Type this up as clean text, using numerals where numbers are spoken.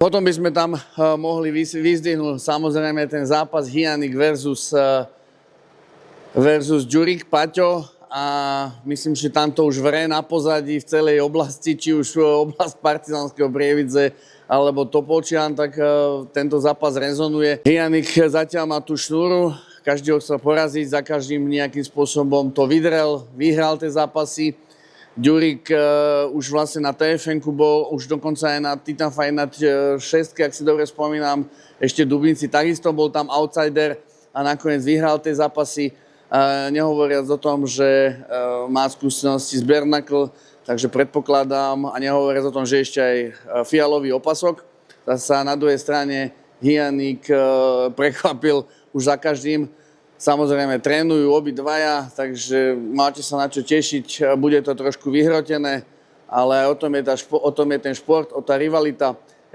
Potom by sme tam mohli vyzdvihnúť samozrejme ten zápas Hyanik versus Ďurik Paťo a myslím, že tam to už vre na pozadí v celej oblasti, či už oblasť Partizanského Prievidze alebo Topolčian, tak tento zápas rezonuje. Hyanik zatiaľ má tú šnúru, každý ho chcel poraziť, za každým nejakým spôsobom to vydrel, vyhral tie zápasy. Ďurik už vlastne na TFN-ku bol, už dokonca aj na Titan Fight Night 6, ak si dobre spomínam, ešte Dubinci takisto bol tam outsider a nakoniec vyhral tie zápasy. Nehovoriac o tom, že má skúsenosti z Bernakl, takže predpokladám, a nehovoriac o tom, že ešte aj fialový opasok. Zasa na druhej strane Hyanik prekvapil už za každým. Samozrejme, trénujú obidvaja, takže máte sa na čo tešiť. Bude to trošku vyhrotené, ale o tom je ten šport, tá rivalita.